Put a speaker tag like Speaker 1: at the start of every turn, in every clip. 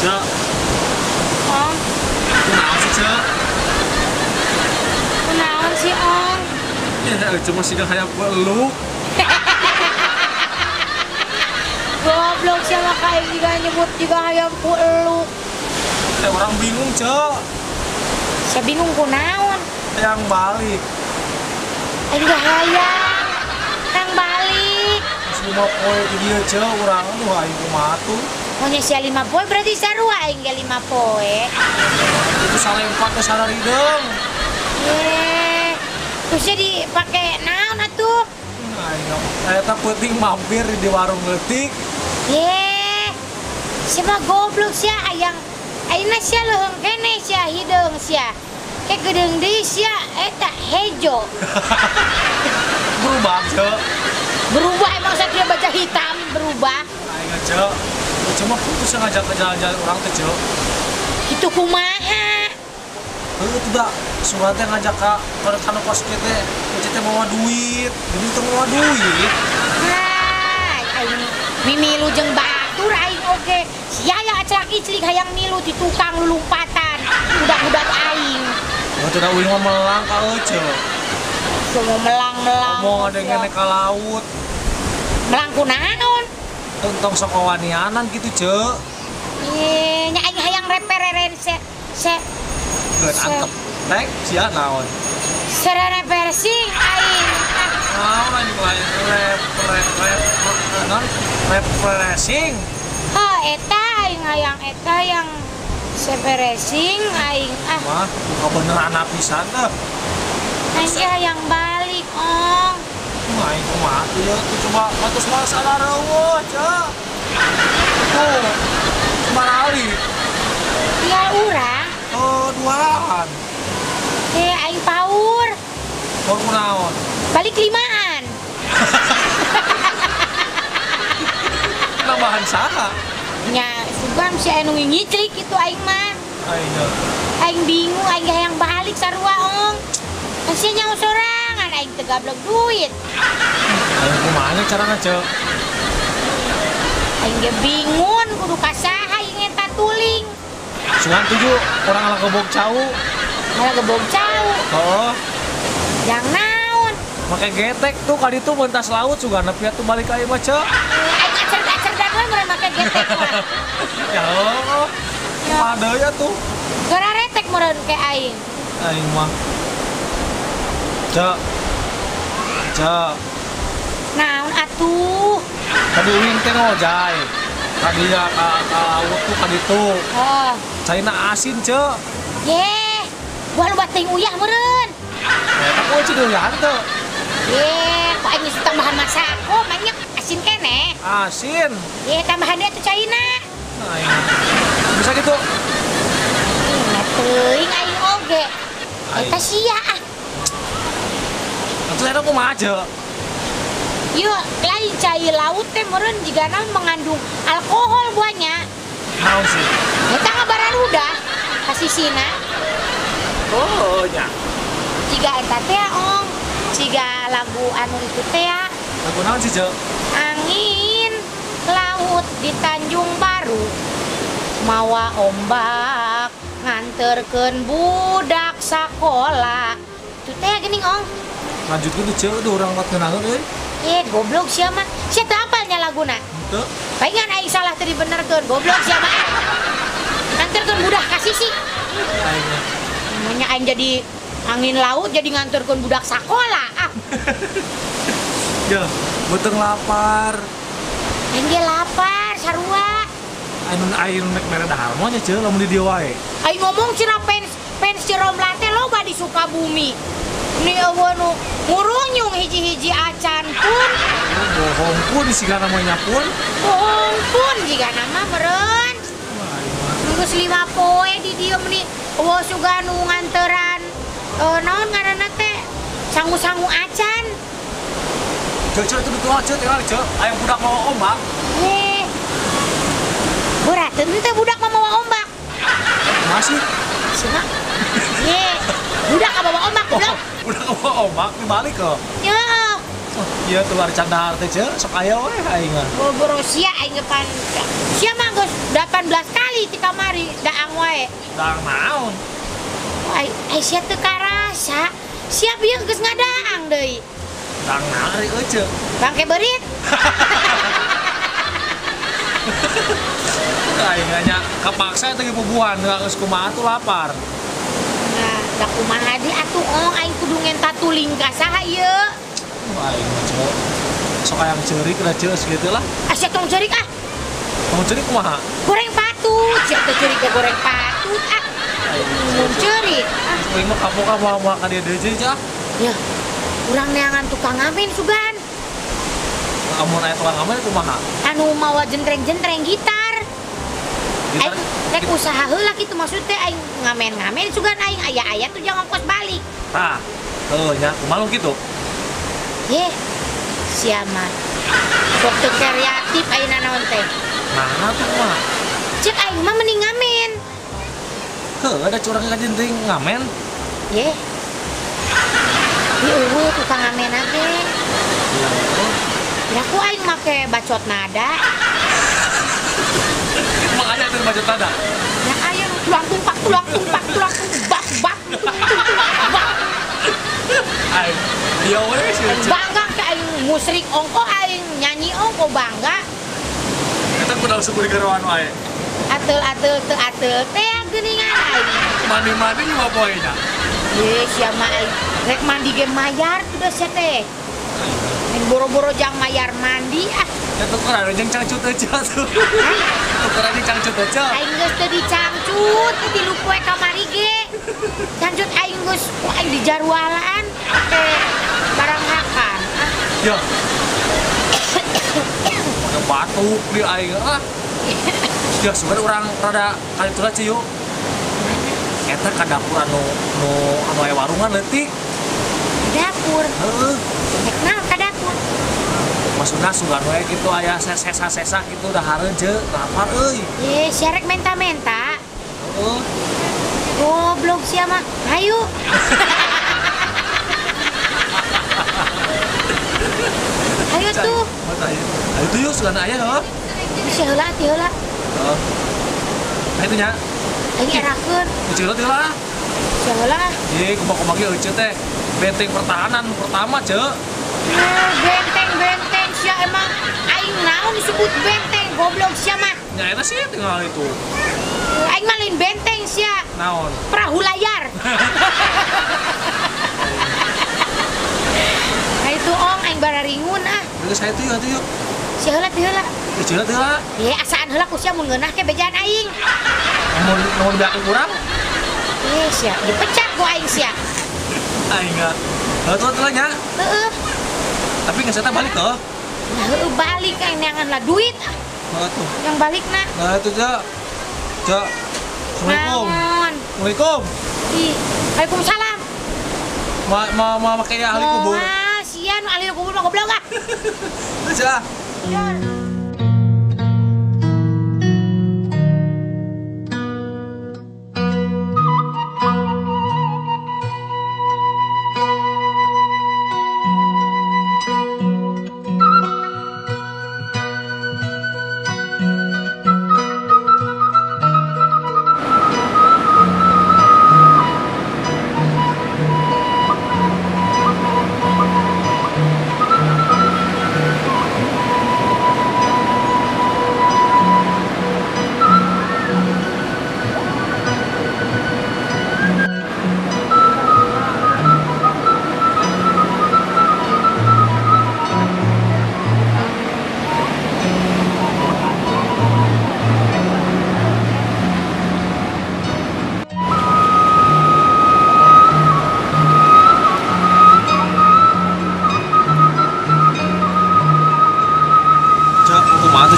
Speaker 1: Cek,
Speaker 2: Ong,
Speaker 1: kenapa sih Cek?
Speaker 2: kunaon sih Ong?
Speaker 1: Ya, cuma sih kayak peluk.
Speaker 2: Goblok siapa kayak juga nyebut juga hayam ku eluk.
Speaker 1: Orang bingung Cek.
Speaker 2: Saya bingung kunaon.
Speaker 1: Yang balik.
Speaker 2: Enggak hayang. Kang balik.
Speaker 1: Semua poe di dia Cek, orang aduh aing kumaha tuh.
Speaker 2: Maunya sia 5 poe berarti sarua aing ge 5 poe.
Speaker 1: Itu salah empat ke sana rideng.
Speaker 2: Ye. Terus jadi pakai naon atuh?
Speaker 1: Eta penting mampir di warung leutik.
Speaker 2: Ye. Siapa goblok sia hayang. Ayeuna sia leuheung kene sia hideung sia. Kayak gedeung deui sia eta hejo.
Speaker 1: Berubah Cek.
Speaker 2: Berubah emang satria baca hitam berubah.
Speaker 1: Aing Cek. Cuma putus ngajak ke jalan-jalan orang teh Cek.
Speaker 2: Itu kumaha?
Speaker 1: Tidak, suratnya ngajak ke kanu kos kita, kita mau duit, jadi itu mau duit.
Speaker 2: Hai, aing mimilu jeung batur aing oge. Sia ya acak-iclik hayang milu di tukang lulumpatan. Budak-budak aing.
Speaker 1: Oh, tidak uing mah melang ka Cek.
Speaker 2: Semua melang-melang.
Speaker 1: Ngomong ada yang naik ke laut.
Speaker 2: Melang kunaon?
Speaker 1: Tentang sok wanianan gitu Cek.
Speaker 2: Ye, nya aing hayang repereren se
Speaker 1: Geun antep. Nek sia naon?
Speaker 2: serere persing aing.
Speaker 1: Naon anjing lain refreshing.
Speaker 2: Oh, eta aing hayang eta yang seperesing aing
Speaker 1: Mah, buka beneran pisan dah.
Speaker 2: aing ge hayang balik ong.
Speaker 1: Aing kumaha tuh ya, tuh coba atus mah sadar eueuh, Cek. Tuh, marali.
Speaker 2: Tinggal urang.
Speaker 1: Oh, duaan.
Speaker 2: Aing paur.
Speaker 1: Baru kunaon?
Speaker 2: Balik 5-an.
Speaker 1: Nambahan saha?
Speaker 2: Nya sugan si anu ngiclik itu aing mah.
Speaker 1: Aing.
Speaker 2: Aing bingung aing ge hayang balik sarua ong. Masih nyawa sorangan aing teu gablok duit.
Speaker 1: Aing kumaha carana, Cek?
Speaker 2: Aing ge bingung kudu ka saha aing eta tuling.
Speaker 1: Sugan tujuh orang ala gebog cau.
Speaker 2: Malah gebog cau.
Speaker 1: Oh,
Speaker 2: Yang naon?
Speaker 1: make getek tuh kali itu mentas laut sugan nepi atuh balik ka ieu mah, Cek.
Speaker 2: Aing cerdas-cerdas we meureun make getek mah.
Speaker 1: Ya Allah. Ada ya tuh.
Speaker 2: Gara retek meureun ke aing.
Speaker 1: Aing mah. Cek. Cek.
Speaker 2: Naon atuh?
Speaker 1: Tadi uing teh ngojay. Tadi ya ka laut tuh kali itu.
Speaker 2: Oh,
Speaker 1: Caina asin, Cek.
Speaker 2: ye. Gua lu bating uyah meureun.
Speaker 1: Eta ku ceu deulan teu.
Speaker 2: Ye, kok aing ngisi tambahan masako banyak asin kene.
Speaker 1: Asin.
Speaker 2: Ye, tambahannya tuh caina.
Speaker 1: Aing. Bisa gitu.
Speaker 2: Ingat teuing aing oge. Eta sia ah.
Speaker 1: Atuh eta kumaha, Cek?
Speaker 2: Yuk, lain cai laut teh meureun jigana mengandung alkohol buahnya.
Speaker 1: Naon sih?
Speaker 2: Eta ngabaran udah kasisina.
Speaker 1: Oh, nya.
Speaker 2: Jiga eta teh ong. Jiga lagu anu itu teh ya.
Speaker 1: Lagu naon sih, Cek?
Speaker 2: Angin laut di Tanjung Baru. Mawa ombak nganterkeun budak sakola. Itu teh geuning ong.
Speaker 1: Lanjut gitu, Cek. Udah orang buat kenangan euy.
Speaker 2: Goblok sia mah. Sia teu apalnya laguna.
Speaker 1: Henteu.
Speaker 2: Palingan aing salah teu dibenerkeun. Goblok sia mah. Nganterkeun budak ka sisi.
Speaker 1: Aing.
Speaker 2: Namanya aing jadi angin laut jadi nganterkeun budak sakola. Ah,
Speaker 1: Ya, beuteung lapar.
Speaker 2: aing ge lapar sarua.
Speaker 1: Aing mek mere dahar moal nya, Cek, lamun di dieu wae.
Speaker 2: Aing ngomong cenah fans Ciromla teh loba di Sukabumi. Ini eueuh nu ngurunyung hiji-hiji acan pun.
Speaker 1: Bohong pun sigana mah nya pun.
Speaker 2: Bohong pun jigana mah meureun. Geus 5 poe di dieu meuni eueuh suga nu nganteran naon ngaranna teh sangu-sangu acan.
Speaker 1: Cek itu betul Cek, tinggal Cek. Aya budak mau ombak.
Speaker 2: Berat teu budak mah mawa ombak.
Speaker 1: Masih.
Speaker 2: Cenah. Ye, budak ka bawa ombak, goblok.
Speaker 1: Budak mau ombak dibalik ke.
Speaker 2: Ya,
Speaker 1: Iya tuh ada candahar teh ce, sok aya we aing mah.
Speaker 2: Boro sia aing gepan. Sia mah geus 18 kali ti kamari daang wae.
Speaker 1: Daang naon?
Speaker 2: Ai sia teu karasa. Sia bieu geus ngadaang deui.
Speaker 1: Daang naon ari euceuk.
Speaker 2: Bangke beurit.
Speaker 1: Aing nya kapaksa teh bubuhan geus kumaha tuh lapar.
Speaker 2: Nah, da kumaha di atuh ong aing kudu ngenta tuling ka saha ieu?
Speaker 1: Aing mah ce. Sok aya ceurik da ce segitu lah.
Speaker 2: Asa tong ceurik ah.
Speaker 1: Tong ceurik kumaha?
Speaker 2: Goreng patut, sia teh ceurik goreng patut ah. Mun ceurik.
Speaker 1: Aing mah kapok ka dia deui ce.
Speaker 2: Ya. Urang neangan tukang ngamen sugan.
Speaker 1: Amun aya tukang ngamen kumaha?
Speaker 2: Anu mawa jentreng-jentreng gitar.
Speaker 1: Gitar.
Speaker 2: Aing rek usaha heula kitu maksud teh aing ngamen-ngamen sugan aing aya-aya tuh jangan ongkos balik.
Speaker 1: Tah. Heuh nya kumaha kitu?
Speaker 2: Ye. Sia mah. Sok teu kreatif ayeuna naon teh.
Speaker 1: Nah tuh mah.
Speaker 2: Cek aing mah mending ngamen.
Speaker 1: Heuh ada curang ka jenting ngamen.
Speaker 2: Ye. Di eueuh tukang ngamen age. Ya ku aing make bacot nada.
Speaker 1: Makanya itu baca tanda.
Speaker 2: Ya aya tulang tumpak bak.
Speaker 1: Aing dia we sih.
Speaker 2: Bangga ke aing musrik ongko aing nyanyi ongko bangga.
Speaker 1: Kita kudu syukur garoan wae.
Speaker 2: Atel teh geuningan aing.
Speaker 1: Mandi juga poinnya.
Speaker 2: Ye sia mah aing rek mandi ge mayar tuh sia teh. Ning boro-boro jang mayar mandi ah.
Speaker 1: Ya tukeran jeung cangcut aja tuh. Tukeran jeung cangcut aja.
Speaker 2: Aing geus teu dicangcut, di lupoe kamari ge. Cangcut aing geus aing di jarwalaan teh barang makan. Ah.
Speaker 1: Ya. Ada batuk di aing ah. Ya sebenarnya orang rada kali tulah ciu. Eta ka dapur anu aya warungan leutik.
Speaker 2: Dapur.
Speaker 1: Heeh.
Speaker 2: Nek naon ka dapur?
Speaker 1: Maksudna sugan we gitu aya sesa-sesa gitu dah hareun ce, lapar euy.
Speaker 2: Ye, sia rek menta-menta.
Speaker 1: Heeh.
Speaker 2: Goblok sia mah. Hayu. Ayo tuh.
Speaker 1: Ayo tuh yuk sugan aya heuh.
Speaker 2: Bisa heula ti heula.
Speaker 1: Heeh. Ayo nya.
Speaker 2: Aing erakeun.
Speaker 1: Kecil teh lah.
Speaker 2: Bisa heula.
Speaker 1: Ye, kumaha ge euceut teh. Benteng pertahanan pertama, Cek.
Speaker 2: Benteng sia emang aing naon disebut benteng goblok sia mah.
Speaker 1: Nya eta sih tinggal itu.
Speaker 2: Aing mah lain benteng sia.
Speaker 1: Naon?
Speaker 2: Perahu layar. Nah itu ong aing bararingun ah.
Speaker 1: Geus saya tuh yuk.
Speaker 2: Sia heula ti heula.
Speaker 1: Kecil teh lah.
Speaker 2: Ye asaan heula ku sia mun ngeunah ke bejaan aing.
Speaker 1: Mun diakeun kurang?
Speaker 2: Ye sia dipecat ku aing sia.
Speaker 1: Aing enggak. Tuh nya.
Speaker 2: Heeh.
Speaker 1: Tapi geus eta balik tuh.
Speaker 2: Nah, heeh balik aing neangan lah duit.
Speaker 1: Tuh.
Speaker 2: Yang balik na.
Speaker 1: Nah itu Cek. Cek. Assalamualaikum.
Speaker 2: Naon?
Speaker 1: Assalamualaikum.
Speaker 2: Ih, Waalaikumsalam.
Speaker 1: Ma make ahli kubur.
Speaker 2: Ah, sia nu ahli kubur mah goblok ah.
Speaker 1: Cek.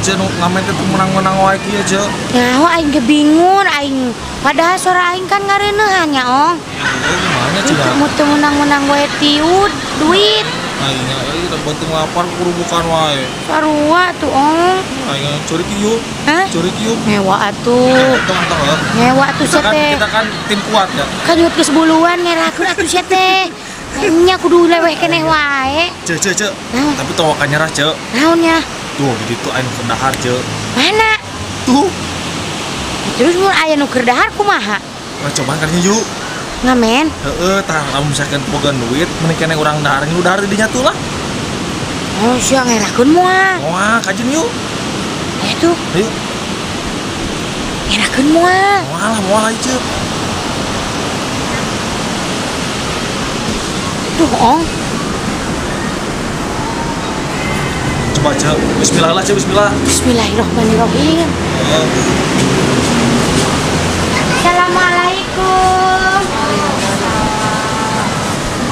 Speaker 1: Cek ngamen teh menang-menang wae kieu Cek.
Speaker 2: Nyaho aing ge bingung aing. Padahal sora aing kan ngareuneuhan nya ong.
Speaker 1: Gimana Cek?
Speaker 2: Mu teu menang-menang wae tiud duit.
Speaker 1: Aing da beuteung lapar kudu bukan wae.
Speaker 2: Sarua tuh ong.
Speaker 1: Aing curi kieu.
Speaker 2: Hah?
Speaker 1: Curi kieu.
Speaker 2: Nyewa atuh.
Speaker 1: Tong.
Speaker 2: Nyewa atuh sia teh.
Speaker 1: Kita kan tim kuat ya.
Speaker 2: Kan yut geus buluan ngerakeun atuh sia teh. Nya kudu leweh keneh wae.
Speaker 1: Ce.
Speaker 2: Naon?
Speaker 1: Tapi teu wakan nyerah, Ce.
Speaker 2: Naonnya?
Speaker 1: Tuh, di ditu aya nu kendahar, Ce.
Speaker 2: Mana?
Speaker 1: Tuh.
Speaker 2: Terus mun aya nu keur dahar kumaha?
Speaker 1: Nah, coba kan yuk.
Speaker 2: Ngamen.
Speaker 1: Heeh, tah lamun misalkan boga duit, mending keneh urang dahar nu dahar di dinya tuh lah.
Speaker 2: Oh, sia ngerakeun moal.
Speaker 1: Wah, kajen yuk.
Speaker 2: Itu,
Speaker 1: Ayo,
Speaker 2: ngerakeun moal.
Speaker 1: moal aja, Ce.
Speaker 2: Tuh, Ong.
Speaker 1: Coba, Ce. Bismillah lah, Ce. Bismillah.
Speaker 2: Bismillahirrahmanirrahim. Assalamualaikum.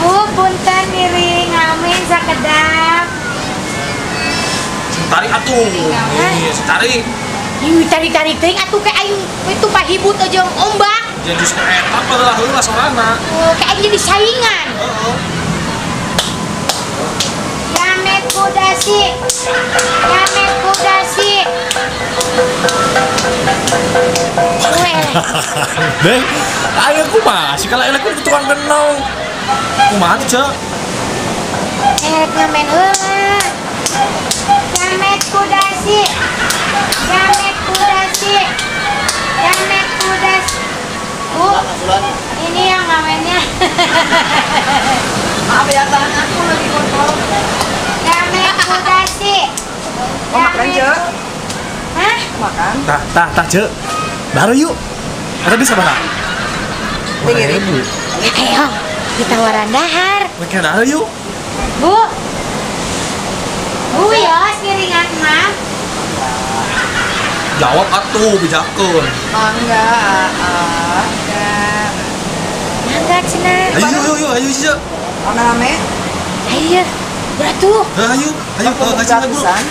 Speaker 2: Bu, punten ngiring ngamen sakedap.
Speaker 1: Tarik atuh. Nih, tarik.
Speaker 2: Ini tarik-tarik teuing atuh ke aing itu pahibut aja ombak.
Speaker 1: Jangan justru eta lah heula sorana.
Speaker 2: Oh, ke aing jadi saingan.
Speaker 1: Heeh.
Speaker 2: Yamet kudasi.
Speaker 1: Deng, ayo kumaha? Si kala elek ku tukang benong. Kumaha tuh, Ce?
Speaker 2: Ngamen heula. Yamet kudasi. Bu, ini yang ngamennya.
Speaker 3: Maaf ya bang, aku lagi kontrol.
Speaker 2: Yamet kudasi.
Speaker 3: Mau makan, Ce?
Speaker 2: Hah?
Speaker 3: Makan?
Speaker 1: Tah, Ce. Baru yuk. Ada bisa mana?
Speaker 3: Dengerin.
Speaker 2: Ayo, kita waran dahar.
Speaker 1: Mereka dahar yuk.
Speaker 2: Bu. Bu Yos, ngiringan mah.
Speaker 1: Jawab atuh, bijakeun.
Speaker 3: Enggak.
Speaker 2: Enggak cenah.
Speaker 1: Ayo, Ce.
Speaker 3: Rame-rame?
Speaker 2: Ayo, beratuh.
Speaker 1: Ayo, kasih lagu.
Speaker 3: Gratisan.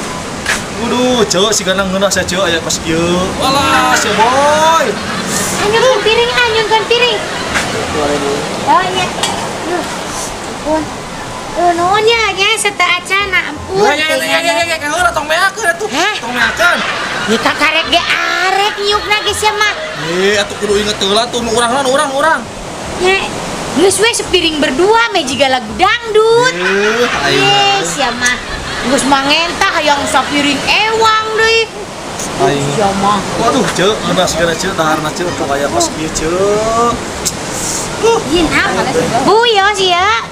Speaker 1: Waduh, Ce, si ganang ngeunah saya, Ce, aya pas ieu. Walah, si boy.
Speaker 2: Anyunkan piring. Oh iya. Duh, ampun. Nuhunnya nya serta acana ampun.
Speaker 1: Ya, heula tong meakeun atuh.
Speaker 2: Hah?
Speaker 1: Tong meakeun.
Speaker 2: Ieu kakarek ge arek nyukna ge sia mah.
Speaker 1: Atuh kudu inget heula tuh nu urang.
Speaker 2: Nya, geus we sepiring berdua me jiga lagu dangdut. Ye, sia mah. Geus mangentah hayang sapiring ewang deui.
Speaker 1: Aing.
Speaker 2: Sia mah.
Speaker 1: Waduh, Ce, ngeunah sigana, Ce, daharna, Ce, tong aya pas ieu, Ce.
Speaker 2: Yin apa? Bu Yos ya.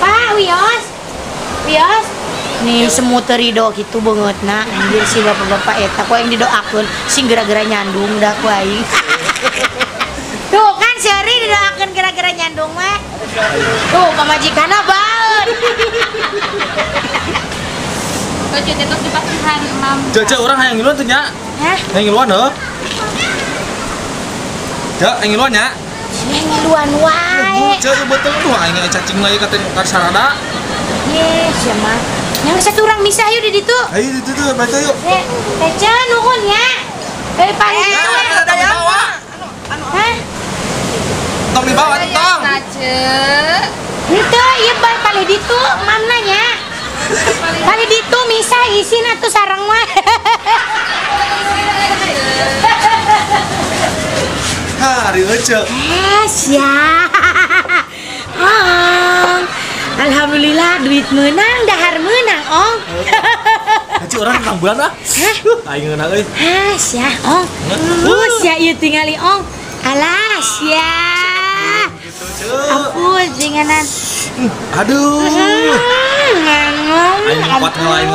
Speaker 2: Pak Wios. Nih semut terido gitu bangetna. Anjir si bapak-bapak eta kok yang didoakeun sing gara-gara nyandung dah ku aing. Tuh kan seri didoakeun gara-gara nyandung mah. Tuh pamajikanna baeun.
Speaker 4: Baju tetok di pasihan mam.
Speaker 1: Ce, urang hayang ngiluan teh nya.
Speaker 2: Hah?
Speaker 1: Hayang ngiluan heuh. Ce, hayang ngiluan nya.
Speaker 2: Yang ngiluan wae.
Speaker 1: Ce, betul tuh aing cacing lagi katanya kan sarada.
Speaker 2: Ye, sia mah. Yang satu orang misah yuk di ditu.
Speaker 1: Ayo itu tuh, baca yuk.
Speaker 2: Tece nuhun ya. Paling itu ya.
Speaker 1: Tong dibawa.
Speaker 2: Hah?
Speaker 1: Tong dibawa, tong.
Speaker 4: Aja.
Speaker 2: Henteu ieu paling ditu mamna nya. Paling ditu misah isin atuh sareng mah.
Speaker 1: Hari aja.
Speaker 2: Sia. Ong. Alhamdulillah duit menang, dahar menang, Ong.
Speaker 1: Haji orang menang bulan ah. Aing ngeunah euy.
Speaker 2: Sia, Ong. Sia ieu tingali, Ong. Alah, sia.
Speaker 1: Gitu, Ce.
Speaker 2: Ampun, jenganan.
Speaker 1: Aduh.
Speaker 2: Ngomong.
Speaker 1: Aing kuat ngelain.